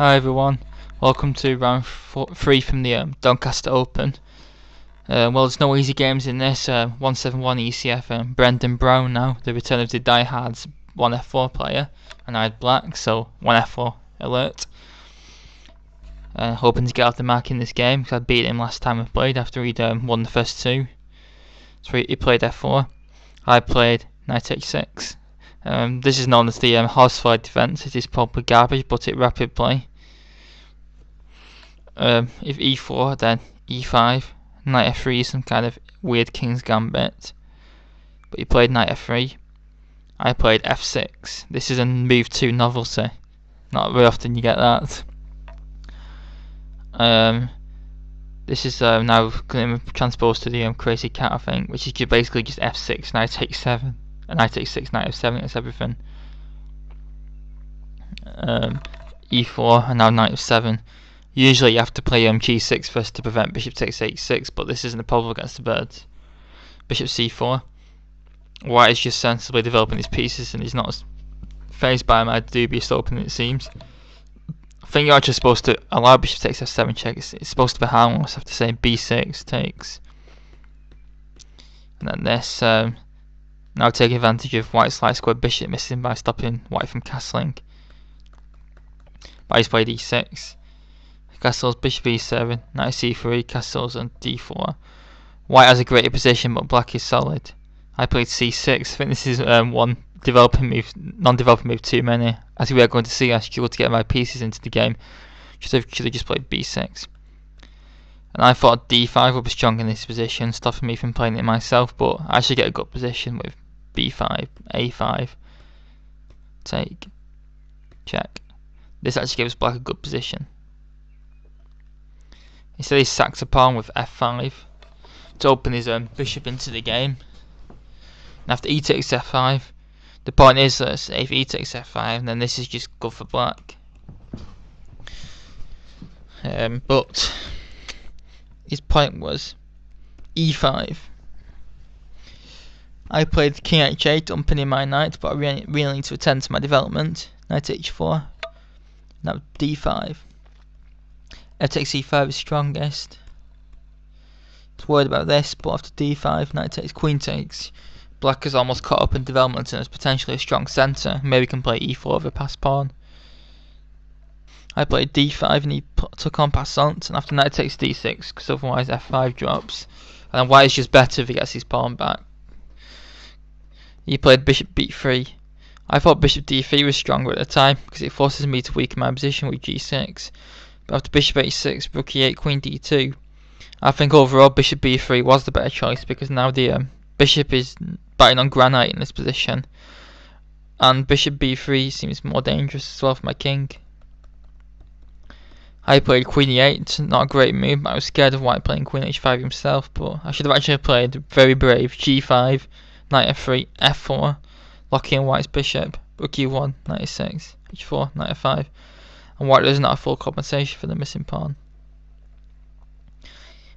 Hi everyone, welcome to round 3 from the Doncaster Open. Well, there's no easy games in this. 171 ECF, Brendan Brown now, the return of the diehards 1F4 player, and I had black, so 1F4 alert. Hoping to get off the mark in this game, because I beat him last time I played after he'd won the first two. So he played F4, I played Knight H6. This is known as the horsefly defense. It is probably garbage, but it rapid play. If E4, then E5. Knight F3 is some kind of weird king's gambit. But he played Knight F3. I played F6. This is a move 2 novelty. Not very often you get that. This is now transposed to the crazy cat, I think, which is basically just F6, Knight H7, and Knight H6, Knight F7. That's everything. E4 and now Knight F7. Usually you have to play G6 first to prevent bishop takes H6, but this isn't a problem against the birds. Bishop C4. White is just sensibly developing his pieces, and he's not as fazed by my dubious opening, it seems. I think you're just supposed to allow bishop takes F7 check. It's supposed to be harmless. I have to say B6 takes. And then this, now taking advantage of white's light square bishop missing by stopping white from castling. But he's played E6. Castles, bishop E7, knight C3, castles and D4. White has a greater position, but black is solid. I played C6. I think this is one developing move, non-developing move too many. As we are going to see, I struggled to get my pieces into the game. Should have just played B6. And I thought D5 would be strong in this position, stopping me from playing it myself, but I should get a good position with B5, A5, take, check. This actually gives black a good position. Instead he sacks a pawn with F5 to open his bishop into the game. And after E takes F5, the point is that if E takes F5, then this is just good for black. But his point was E5. I played King H8, opening my knight, but I really need to attend to my development. Knight H4. Now D5. F takes E5 is strongest. I was worried about this, but after D5, knight takes, queen takes. Black is almost caught up in development and is potentially a strong centre. Maybe can play E4 over a passed pawn. I played D5 and he took on passant, and after knight takes D6, because otherwise F5 drops. And white is just better if he gets his pawn back. He played bishop B3. I thought bishop D3 was stronger at the time, because it forces me to weaken my position with G6. But after bishop H6, rook E8, queen D2, I think overall bishop B3 was the better choice, because now the bishop is batting on granite in this position, and bishop B3 seems more dangerous as well for my king. I played queen E8, not a great move, but I was scared of white playing queen H5 himself, but I should have actually played very brave G5, knight F3, F4, locking in white's bishop, rook E1, knight E6, H4, knight F5. And white does not have full compensation for the missing pawn.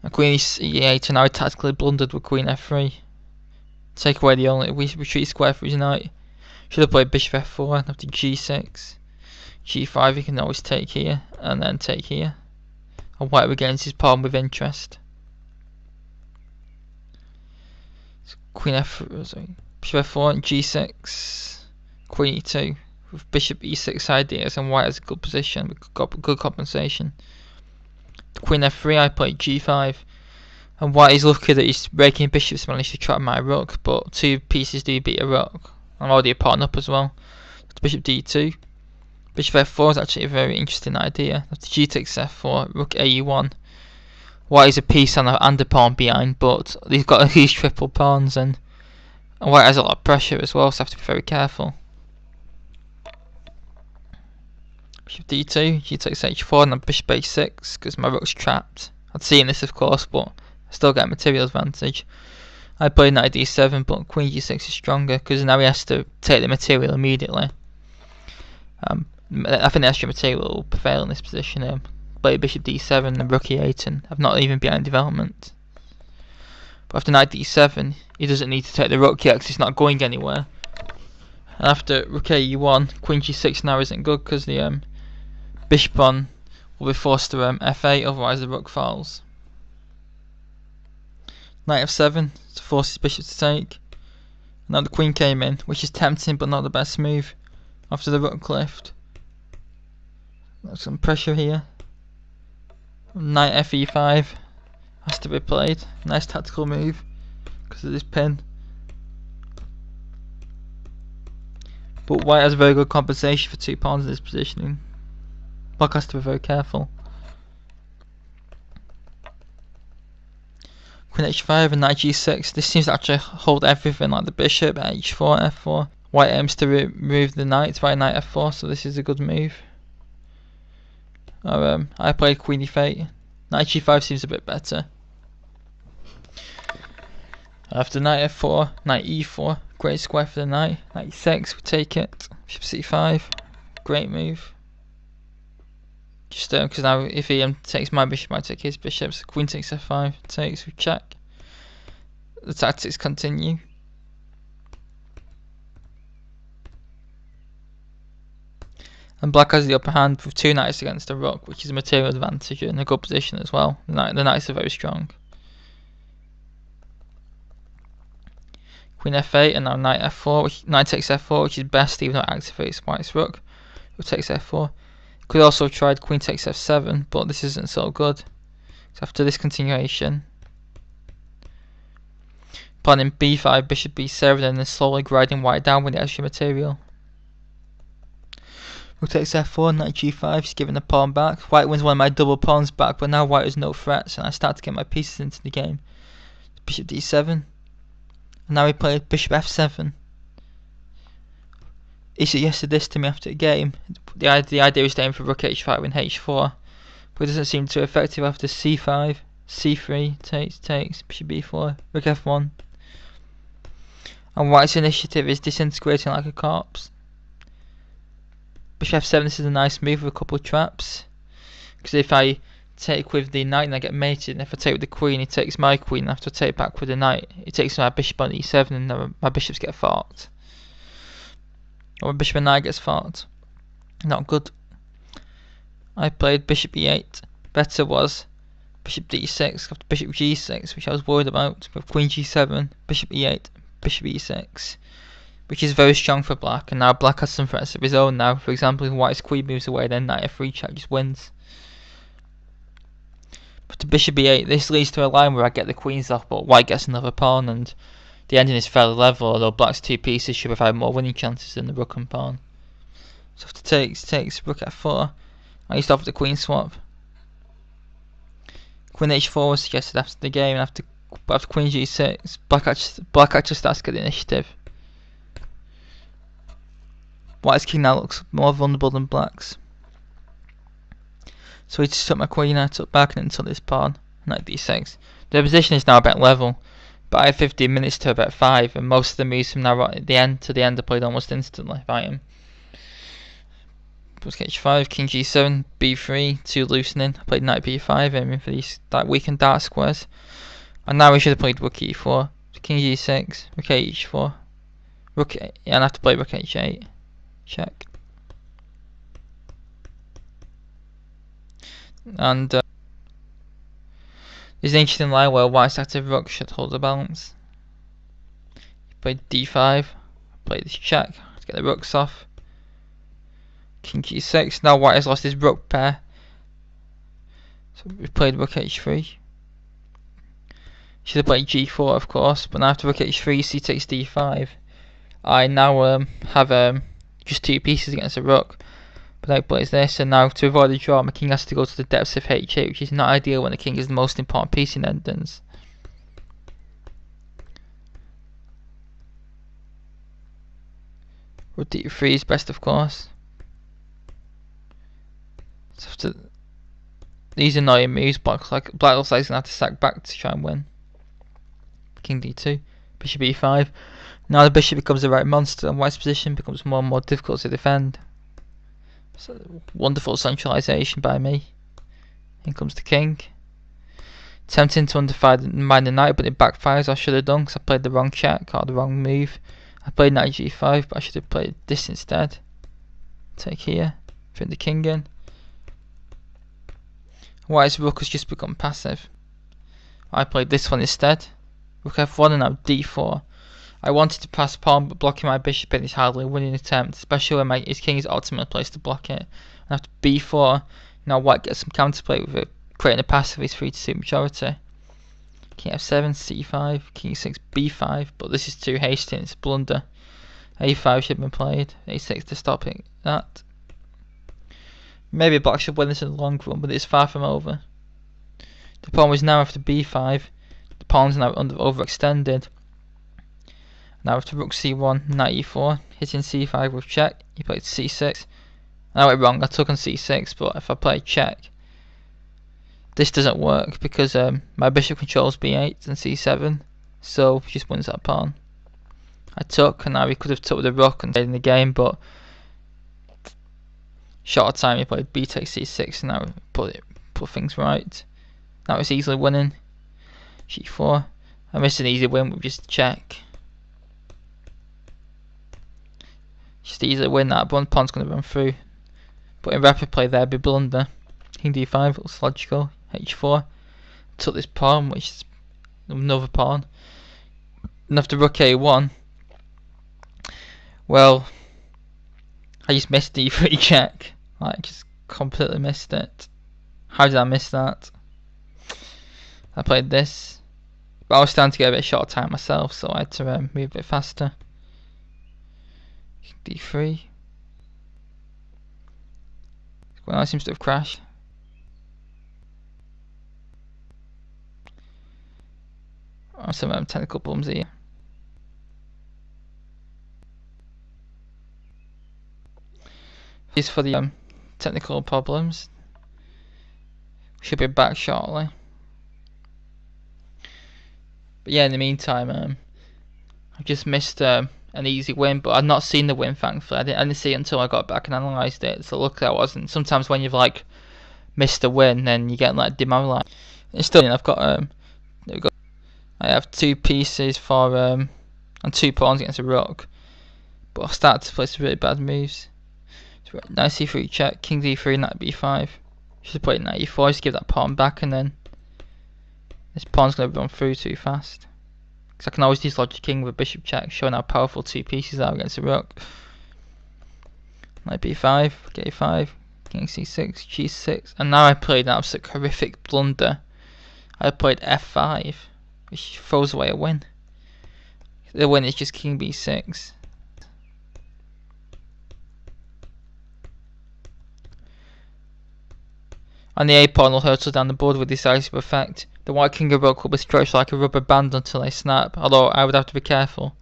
And queen E8, and now he tactically blundered with queen F3. Take away the only retreat square for his knight. Should have played bishop F4 and after G6. G5 he can always take here, and then take here. And white regains his pawn with interest. So queen F4, sorry, bishop F4 and G6, queen E2. With bishop E6 ideas, and white has a good position with good compensation. Queen F3, I played G5, and white is lucky that his raking bishops managed to trap my rook, but two pieces do beat a rook. I'm already a pawn up as well. Bishop D2. Bishop F4 is actually a very interesting idea. After G takes F4, rook AE1. White is a piece and a pawn behind, but he's got these triple pawns, and white has a lot of pressure as well, so I have to be very careful. Bishop D2, G takes H4, and then bishop A6, because my rook's trapped. I'd seen this of course, but I still get a material advantage. I played knight D7, but queen G6 is stronger, because now he has to take the material immediately. I think the extra material will prevail in this position. Play bishop D7 and rook E8, and I'm not even behind development. But after knight D7, he doesn't need to take the rook yet, because it's not going anywhere. And after rook E1, queen G6 now isn't good, because the bishop pawn will be forced to f8, otherwise the rook falls. Knight f7 to force his bishop to take. Now the queen came in, which is tempting but not the best move after the rook lift. There's some pressure here. Knight fe5 has to be played. Nice tactical move because of this pin. But white has very good compensation for 2 pawns in this positioning. Black has to be very careful. Queen h5 and knight g6. This seems to actually hold everything, like the bishop, h4, f4. White aims to remove the knight via knight f4, so this is a good move. I played queen e8. Knight g5 seems a bit better. After knight f4, knight e4, great square for the knight. Knight e6, we take it. Bishop c5, great move. Just because now if he takes my bishop, I take his bishop. So queen takes f5, takes, we check. The tactics continue. And black has the upper hand with 2 knights against the rook, which is a material advantage and a good position as well. The knights are very strong. Queen f8 and now knight f4, knight takes f4, which is best even though it activates white's rook. Rook takes f4. Could also have tried queen takes f7, but this isn't so good. So after this continuation, planning b5, bishop b7, and then slowly grinding white down with the extra material. Rook takes f4, knight g5, she's giving the pawn back. White wins one of my double pawns back, but now white has no threats, and I start to get my pieces into the game. Bishop d7, and now we play bishop f7. He suggested this to me after the game. The idea is to aim for rook h5 and h4, but it doesn't seem too effective after c5, c3, takes, bishop b4, rook f1. And white's initiative is disintegrating like a corpse. Bishop f7, this is a nice move with a couple of traps. Because if I take with the knight and I get mated, and if I take with the queen, he takes my queen, and after I take back with the knight, he takes my bishop on e7, and my bishops get forked. Or bishop and knight gets forked. Not good. I played bishop e8. Better was bishop d6 after bishop g6, which I was worried about, with queen g7, bishop e8, bishop e6, which is very strong for black. And now black has some threats of his own now. For example, if white's queen moves away, then knight f3 check just wins. But to bishop e8, this leads to a line where I get the queens off, but white gets another pawn, and the ending is fairly level, although black's 2 pieces should provide more winning chances than the rook and pawn. So after takes, rook f4, I used to offer the queen swap. Queen h4 was suggested after the game, and after queen g6, black actually starts to get the initiative. White's king now looks more vulnerable than black's. So he just took my queen, I took back and then took this pawn, knight d6. The position is now about level. But I had 15 minutes to about 5, and most of the moves from now at the end to the end are played almost instantly by him. Rook h5, king g7, b3, 2 loosening. I played knight b5, aiming for these weak and dark squares. And now we should have played rook e4, king g6, rook h4, and I have to play rook h8. Check. And there's an interesting line where white's active rook should hold the balance. He played d5, played this check to get the rooks off. King g6, now white has lost his rook pair. So we played rook h3. Should have played g4 of course, but now after rook h3, c takes d5. I now have just 2 pieces against a rook. But I plays this, and now to avoid the draw, my king has to go to the depths of h8, which is not ideal when the king is the most important piece in endings. Rook d3 is best of course. So after these annoying moves, black looks like he's going to have to sack back to try and win. King d2, bishop e5. Now the bishop becomes the right monster, and white's position becomes more and more difficult to defend. So, wonderful centralisation by me. In comes the king. Tempting to undermine the knight, but it backfires. I should have done because I played the wrong check or the wrong move. I played knight g5, but I should have played this instead. Take here, bring the king in. White's rook has just become passive. I played this one instead. Rook f1 and now d4. I wanted to pass pawn, but blocking my bishop in is hardly a winning attempt, especially when his king is optimal place to block it. And after b4, now white gets some counterplay with it, creating a passive is free to suit majority. Kf7, c5, Kx6, b5, but this is too hasty and it's a blunder. a5 should have been played, a6 to stop it. That. Maybe black should win this in the long run, but it's far from over. The pawn was now after b5, the pawn's now overextended. Now after rook c1, knight e4, hitting c5 with check, he played c6. I went wrong, I took on c6, but if I play check, this doesn't work because my bishop controls b8 and c7, so he just wins that pawn. I took, and now he could have took with the rook and stayed in the game, but short time he played b takes c6, and now put things right. Now it's easily winning. g4. I missed an easy win with just check. Just easily win that, but one pawn's going to run through. But in rapid play there, be blunder. King d5 looks logical. h4. Took this pawn, which is another pawn. And after rook a1, well, I just missed d3 check. Like, just completely missed it. How did I miss that? I played this, but I was starting to get a bit short time myself, so I had to move a bit faster. d3. Well, it seems to have crashed. Some technical problems here. These for the technical problems. Should be back shortly. But yeah, in the meantime, I've just missed an easy win, but I'd not seen the win, thankfully. I didn't see it until I got back and analysed it, so luckily I wasn't. Sometimes when you've like missed a win, then you get like demoralised. It's still, I've got I have two pieces for and two pawns against a rook, but I started to play some really bad moves. So, knight c3 check, king d3, knight b5. Should have played knight e4 just give that pawn back, and then this pawn's going to run through too fast. Because I can always dislodge the king with a bishop check, showing how powerful two pieces are against a rook. Knight b5, k5, king c6, g6, and now I played an absolute horrific blunder. I played f5, which throws away a win. The win is just king b6. And the a pawn will hurtle down the board with decisive effect. The white king of rook will be stretched like a rubber band until they snap, although I would have to be careful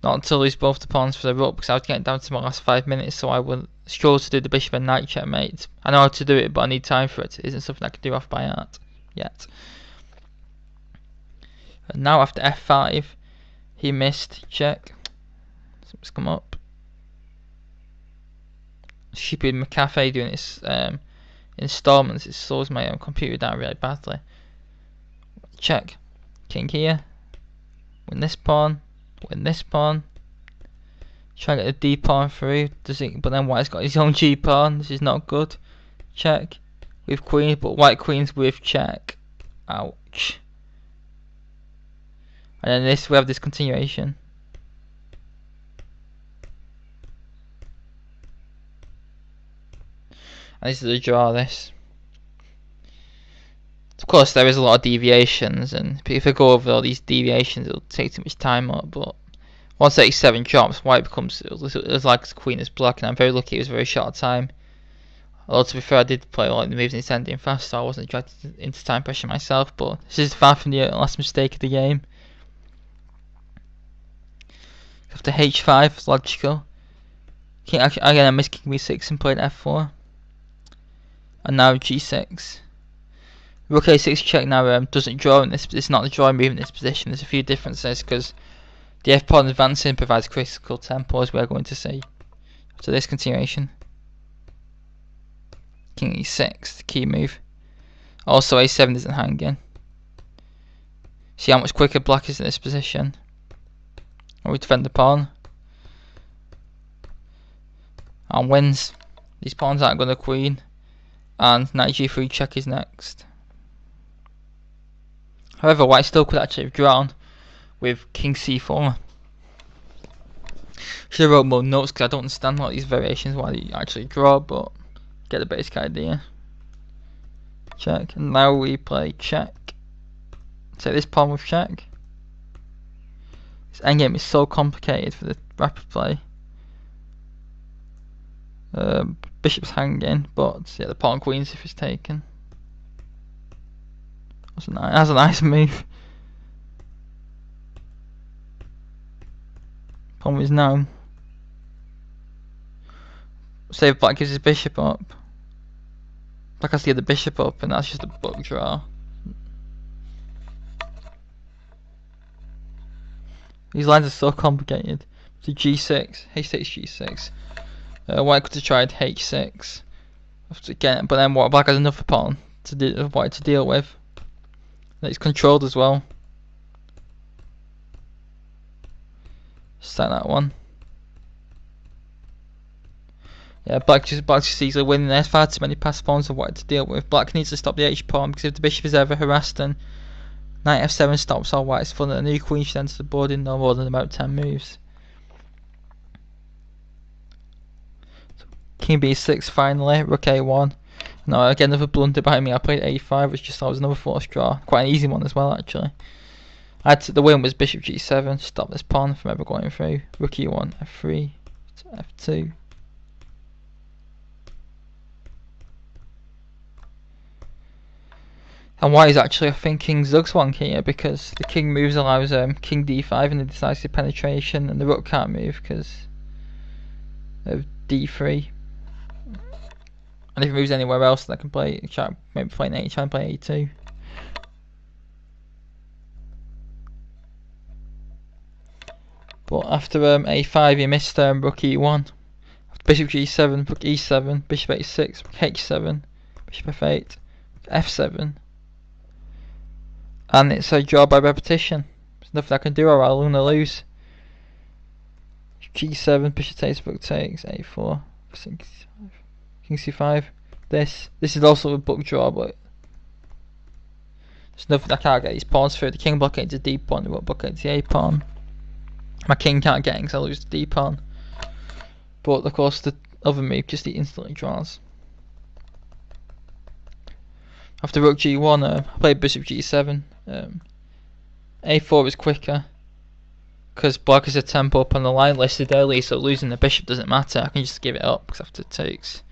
not to lose both the pawns for the rook, because I was getting down to my last 5 minutes, so I would struggle to do the bishop and knight checkmate. I know how to do it, but I need time for it. It isn't something I can do off by heart yet. And now after f5, he missed check. Something's come up. Stupid McAfee doing this installments. It slows my computer down really badly. Check. King here. Win this pawn. Win this pawn. Try and get the d pawn through. But then white's got his own g pawn. This is not good. Check. With queen, but white queens with check. Ouch. And then this, we have this continuation. And this is a draw, this. Of course, there is a lot of deviations, and if I go over all these deviations, it'll take too much time up. But once 87 drops, white becomes as like as queen as black, and I'm very lucky it was a very short time. Although to be fair, I did play a lot of the moves and it's ending fast, so I wasn't dragged into time pressure myself. But this is far from the last mistake of the game. After h5, it's logical. Again, I missed king b6 and played f4, and now g6. Rook a6 check now doesn't draw in this. It's not the drawing move in this position. There's a few differences because the f pawn advancing provides critical tempo, as we are going to see after this continuation. King e6, the key move. Also a7 isn't hanging. See how much quicker black is in this position. And we defend the pawn. And wins. These pawns aren't going to queen. and knight g3 check is next. However, white still could actually have drawn with king c4. Should have wrote more notes because I don't understand what these variations why they actually draw, but get the basic idea. Check, and now we play check. Take this pawn with check. This endgame is so complicated for the rapid play. Bishop's hanging, but yeah, the pawn queens if it's taken. That's a nice move. Pawn is now. Say if black gives his bishop up. Black has to get the bishop up, and that's just a book draw. These lines are so complicated. So g6, h6, g6. White could have tried h6. Again, but then what? Black has another pawn to white to deal with. And it's controlled as well. Start that one. Yeah, black just easily winning. There's far too many passed pawns for white to deal with. Black needs to stop the h pawn because if the bishop is ever harassed, then knight f7 stops all white's fun, and a new queen should enter the board in no more than about 10 moves. So, king b6 finally, rook a1. Now again another blunder by me. I played a5, which just thought was another forced draw. Quite an easy one as well actually. The win was bishop g7, stop this pawn from ever going through. Rook e1, f3, f2. And white is actually, I think, king Zugswank here because the king moves allows king d5 in the decisive penetration, and the rook can't move because of d3. And if it moves anywhere else, then I can play, maybe play an a, try and play a2. But after a5, he missed rook e1. After bishop g7, rook e7, bishop a6, rook h7, bishop f8, f7. And it's a draw by repetition. There's nothing I can do or I'm gonna lose. g7, bishop takes, rook takes, a4, king c5. This is also a book draw, but there's nothing I can't get these pawns through. The king blockades the d pawn, the rook blockades the a pawn. My king can't get in because I lose the d pawn. But of course the other move just instantly draws. After rook g1, I played bishop g7. A4 is quicker because black is a tempo up on the line listed early, so losing the bishop doesn't matter. I can just give it up because after it takes.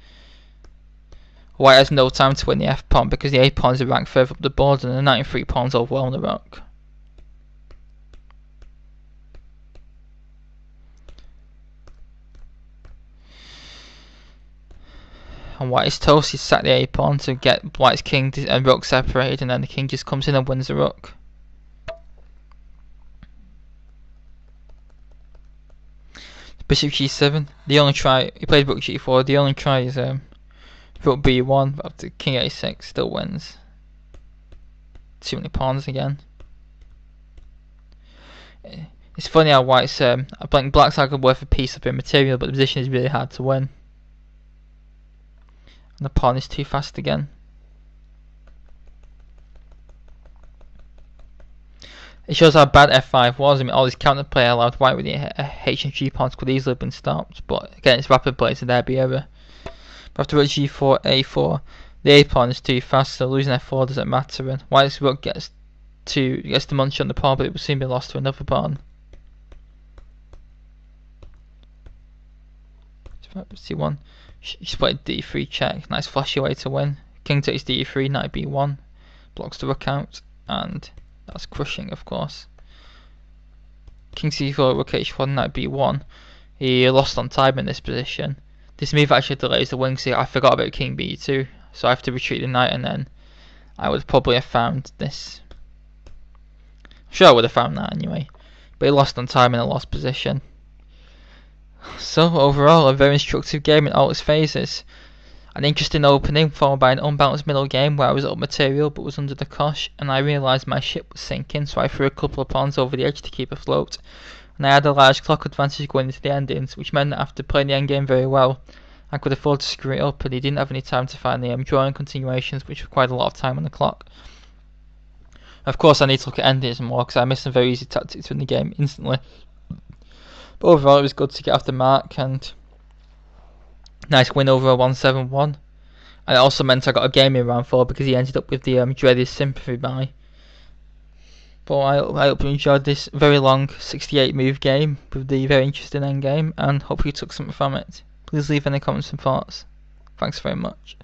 White has no time to win the f pawn because the a pawn is a rank further up the board, and the knight and 3 pawns overwhelm the rook. And white is toast. He's sacked the a pawn to get white's king and rook separated, and then the king just comes in and wins the rook. Bishop g7. The only try he played rook g4. The only try is rook b1. But after king a6, still wins. Too many pawns again. It's funny how white's black's like worth a piece of material, but the position is really hard to win. And the pawn is too fast again. It shows how bad f5 was. I mean, all this counterplay allowed white with the h and g pawns could easily have been stopped, but again it's rapid play, so there'd be error. But after rook g4, a4, the a pawn is too fast, so losing f4 doesn't matter, and white's rook gets to munch on the pawn, but it will soon be lost to another pawn. c1. She's played d3 check. Nice flashy way to win. King takes d3, knight b1, blocks the rook out, and that's crushing, of course. King c4, rook h1, knight b1. He lost on time in this position. This move actually delays the wing, so I forgot about king b2, so I have to retreat the knight, and then I would probably have found this. I'm sure I would have found that anyway, but he lost on time in a lost position. So overall, a very instructive game in all its phases. An interesting opening followed by an unbalanced middle game where I was up material but was under the cosh, and I realised my ship was sinking, so I threw a couple of pawns over the edge to keep afloat, and I had a large clock advantage going into the endings, which meant that after playing the endgame very well, I could afford to screw it up, and he didn't have any time to find the drawing continuations, which required a lot of time on the clock. Of course, I need to look at endings more, because I missed some very easy tactics to win the game instantly. But overall, it was good to get off the mark, and nice win over a 171. And it also meant I got a game in round 4, because he ended up with the dreaded sympathy buy. But I hope you enjoyed this very long 68 move game with the very interesting endgame, and hope you took something from it. Please leave any comments and thoughts. Thanks very much.